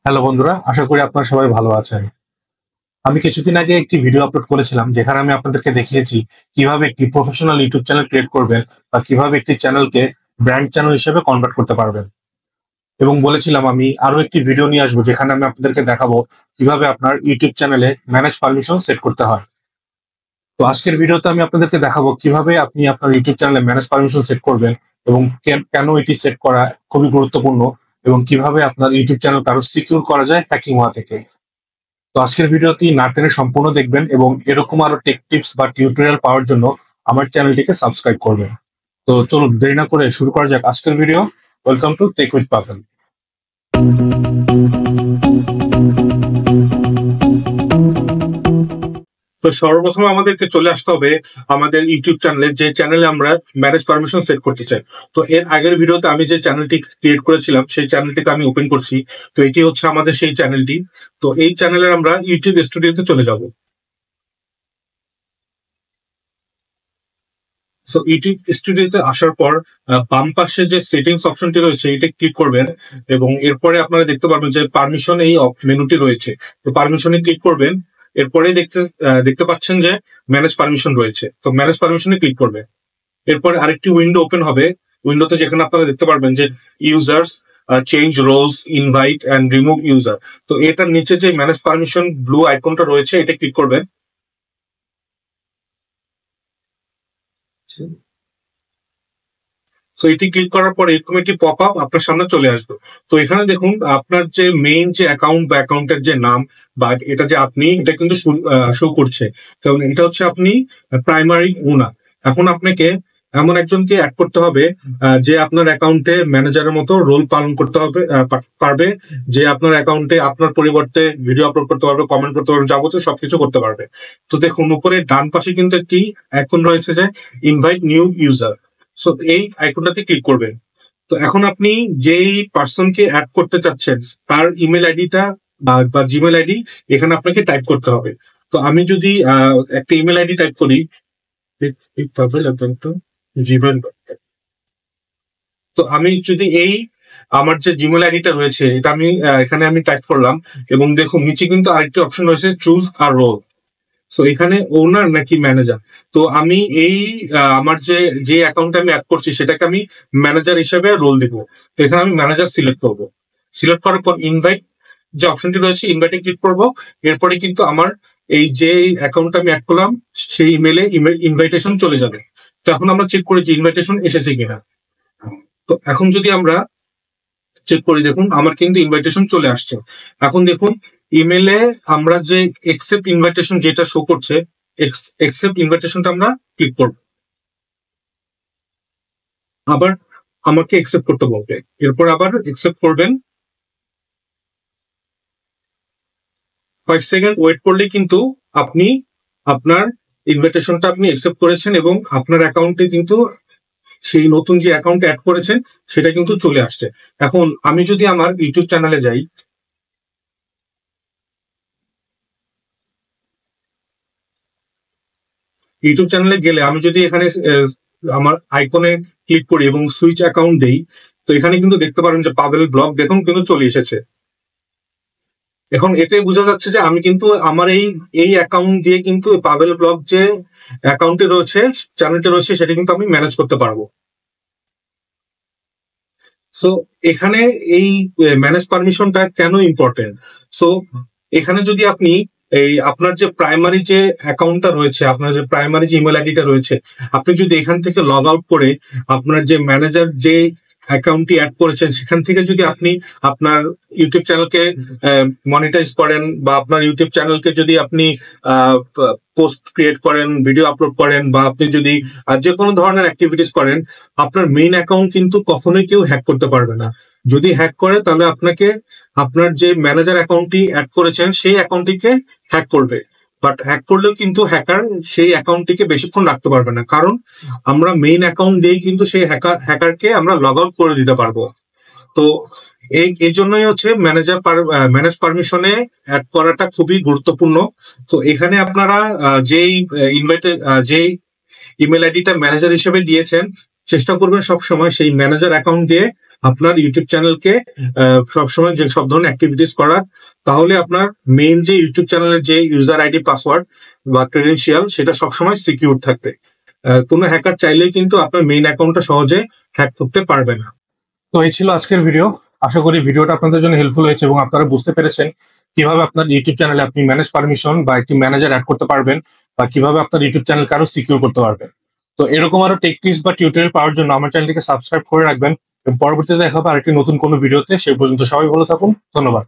Hello বন্ধুরা, আশা করি আপনারা সবাই ভালো আছেন। আমি কিছুদিন আগে একটি ভিডিও আপলোড করেছিলাম যেখানে আমি আপনাদেরকে দেখিয়েছি কিভাবে একটি প্রফেশনাল ইউটিউব চ্যানেল ক্রিয়েট করবেন বা কিভাবে একটি চ্যানেলকে ব্র্যান্ড চ্যানেল হিসেবে কনভার্ট করতে পারবেন। এবং বলেছিলাম আমি আরো একটি ভিডিও নিয়ে আসবো যেখানে আমি আপনাদেরকে দেখাবো কিভাবে আপনার ইউটিউব চ্যানেলে ম্যানেজ পারমিশন সেট করতে হয়। তো আজকের ভিডিওতে আমি আপনাদেরকে দেখাবো কিভাবে আপনি আপনার ইউটিউব চ্যানেলে ম্যানেজ পারমিশন সেট করবেন এবং কেন এটি সেট করা খুবই গুরুত্বপূর্ণ এবং কিভাবে আপনার ইউটিউব চ্যানেল কারো সিকিউর করা যায় হ্যাকিং হওয়া থেকে। তো আজকের ভিডিওটি না টেনে সম্পূর্ণ দেখবেন এবং এরকম আরো টেক টিপস বা টিউটোরিয়াল পাওয়ার জন্য আমার চ্যানেলটিকে সাবস্ক্রাইব করবেন। তো চলুন দেরি না করে শুরু করা যাক আজকের video. Welcome to tech with Pavel. তো সর্বপ্রথমে আমাদেরকে চলে আসতে হবে আমাদের ইউটিউব চ্যানেলে, যে চ্যানেলে আমরা ম্যানেজ পারমিশন সেট করতে চাই। তো এর আগের ভিডিওতে আমি যে চ্যানেলটি ক্রিয়েট করেছিলাম সেই চ্যানেলটিকে আমি ওপেন করছি। তো এটি হচ্ছে আমাদের সেই চ্যানেলটি। তো এই চ্যানেলে আমরা ইউটিউব স্টুডিওতে চলে যাব। সো ইউটিউব স্টুডিওতে আসার পর বাম পাশে যে সেটিংস অপশনটি রয়েছে এটা ক্লিক করবেন এবং এরপরে আপনারা দেখতে পারবেন যে পারমিশন এই মেনুটি রয়েছে। তো পারমিশনে ক্লিক করবেন। এরপরে দেখতে পাচ্ছেন যে ম্যানেজ পারমিশন রয়েছে। তো ম্যানেজ পারমিশনে ক্লিক করবেন। এরপরে আরেকটি উইন্ডো ওপেন হবে। উইন্ডোতে যেখানে আপনারা দেখতে পারবেন যে users, change roles, invite and remove user. তো এটার নিচে যে ম্যানেজ পারমিশন ব্লু আইকনটা রয়েছে এটা ক্লিক করবেন। সো এটি ক্লিক করার পরে এরকম একটি পপ আপ আপনার সামনে চলে আসবে। তো এখানে দেখুন আপনার যে মেইন যে অ্যাকাউন্ট বা অ্যাকাউন্টের যে নাম বা এটা যে আপনি এটা কিন্তু শো করছে, কারণ এটা হচ্ছে আপনি প্রাইমারি ওনার। এখন আপনাকে এমন একজনকে অ্যাড করতে হবে যে আপনার অ্যাকাউন্টে ম্যানেজারের মতো রোল পালন করতে হবে, পারবে, যে আপনার অ্যাকাউন্টে আপনার পরিবর্তে ভিডিও আপলোড করতে পারবে, কমেন্ট করতে পারবে, যাবতীয় সবকিছু করতে পারবে। তো দেখুন উপরে ডান পাশে কিন্তু একটি আইকন রয়েছে যে ইনভাইট নিউ ইউজার। সো এই আইকনটাতে ক্লিক করবেন। তো এখন আপনি যেই পার্সনকে অ্যাড করতে চাচ্ছেন তার ইমেল আইডিটা বা জিমেল আইডি এখানে আপনাকে টাইপ করতে হবে। তো আমি যদি একটা ইমেল আইডি টাইপ করি, জিমেল, তো আমি যদি এই আমার যে জিমেল আইডিটা রয়েছে এটা আমি এখানে আমি টাইপ করলাম এবং দেখুন নিচে কিন্তু আরেকটি অপশন রয়েছে চুজ আর রোল। সো এখানে ওনার নাকি ম্যানেজার। তো আমি এই আমার যে অ্যাকাউন্টে আমি অ্যাড করছি সেটাকে আমি ম্যানেজার হিসেবে রোল দিব। তো এখানে আমি ম্যানেজার সিলেক্ট করব। সিলেক্ট করার পর ইনভাইট যে অপশনটি রয়েছে ইনভাইটে ক্লিক করব। এরপরে কিন্তু আমার এই যে অ্যাকাউন্টটা আমি অ্যাড করলাম সেই ইমেলে ইনভাইটেশন চলে যাবে। তো এখন আমরা চেক করি যে ইনভাইটেশন এসেছে কিনা। তো এখন যদি আমরা চেক করি, দেখুন আমার কিন্তু ইনভাইটেশন চলে আসছে। এখন দেখুন ইমেলে আমরা যে একসেপ্ট ইনভাইটেশন যেটা শো করছে, একসেপ্ট ইনভাইটেশনটা আমরা ক্লিক করব। আবার আমাকে একসেপ্ট করতে বলবে, এরপর আবার একসেপ্ট করবেন। কয়েক সেকেন্ড ওয়েট করলে কিন্তু আপনি আপনার ইনভাইটেশনটা আপনি একসেপ্ট করেছেন এবং আপনার অ্যাকাউন্টে কিন্তু সেই নতুন যে অ্যাকাউন্ট অ্যাড করেছেন সেটা কিন্তু চলে আসছে। এখন আমি যদি আমার ইউটিউব চ্যানেলে যাই, ইউটিউব চ্যানেলে গেলে আমি যদি এখানে আমার আইকনে ক্লিক করি এবং সুইচ অ্যাকাউন্ট দেই, তো এখানে কিন্তু দেখতে পারেন যে পাবেল ব্লগ দেখুন কিন্তু চলে এসেছে। এখন এতে বোঝা যাচ্ছে যে আমি কিন্তু আমার এই অ্যাকাউন্ট দিয়ে কিন্তু পাবেল ব্লগ যে অ্যাকাউন্টে রয়েছে, চ্যানেলটা রয়েছে, সেটা কিন্তু আমি ম্যানেজ করতে পারবো। সো এখানে এই ম্যানেজ পারমিশনটা কেন ইম্পর্টেন্ট? সো এখানে যদি আপনি এই আপনার যে প্রাইমারি যে অ্যাকাউন্টটা রয়েছে, আপনার যে প্রাইমারি যে ইমেল আইডিটা রয়েছে, আপনি যদি এখান থেকে লগ আউট করে আপনার যে ম্যানেজার যে অ্যাকাউন্টটি অ্যাড করেছেন সেখান থেকে যদি আপনি আপনার ইউটিউব চ্যানেলকে মনিটাইজ করেন বা আপনার ইউটিউব চ্যানেলকে যদি আপনি পোস্ট ক্রিয়েট করেন, ভিডিও আপলোড করেন বা আপনি যদি যে কোনো ধরনের অ্যাক্টিভিটিস করেন, আপনার মেইন অ্যাকাউন্ট কিন্তু কখনোই কেউ হ্যাক করতে পারবে না। যদি হ্যাক করে তাহলে আপনাকে আপনার যে ম্যানেজার অ্যাকাউন্টটি অ্যাড করেছেন সেই অ্যাকাউন্টটিকে হ্যাক করবে। বাট হ্যাক করলেও কিন্তু হ্যাকার সেই অ্যাকাউন্টটিকে বেশিক্ষণ রাখতে পারবে না, কারণ আমরা মেইন অ্যাকাউন্ট দিয়েই কিন্তু সেই হ্যাকারকে আমরা লগ আউট করে দিতে পারবো। তো এই জন্যই হচ্ছে ম্যানেজ পারমিশনে অ্যাড করাটা খুবই গুরুত্বপূর্ণ। তো এখানে আপনারা যেই যেই ইমেল আইডিটা ম্যানেজার হিসেবে দিয়েছেন চেষ্টা করবেন সব সময় সেই ম্যানেজার অ্যাকাউন্ট দিয়ে আপনার ইউটিউব চ্যানেলকে সবসময় যে সব ধরনের অ্যাক্টিভিটিস করার, তাহলে আপনার মেইন যে ইউটিউব চ্যানেলের যে ইউজার আইডি পাসওয়ার্ড বা ক্রেডেনশিয়াল সেটা সবসময় সিকিউর থাকবে। কোনো হ্যাকার চাইলেই কিন্তু আপনার মেইন অ্যাকাউন্টটা সহজে হ্যাক করতে পারবে না। তো এই ছিল আজকের ভিডিও। আশা করি ভিডিওটা আপনাদের জন্য হেল্পফুল হয়েছে এবং আপনারা বুঝতে পেরেছেন কিভাবে আপনার ইউটিউব চ্যানেলে আপনি ম্যানেজ পারমিশন বা একটি ম্যানেজার অ্যাড করতে পারবেন, বা কিভাবে আপনার ইউটিউব চ্যানেলকে আরো সিকিউর করতে পারবেন। তো এরকম আরো টেক টিপস বা টিউটোরিয়াল পাওয়ার জন্য আমার চ্যানেলটিকে সাবস্ক্রাইব করে রাখবেন এবং পরবর্তীতে দেখা হবে আরেকটি নতুন কোনো ভিডিওতে। সেই পর্যন্ত সবাই ভালো থাকুন, ধন্যবাদ।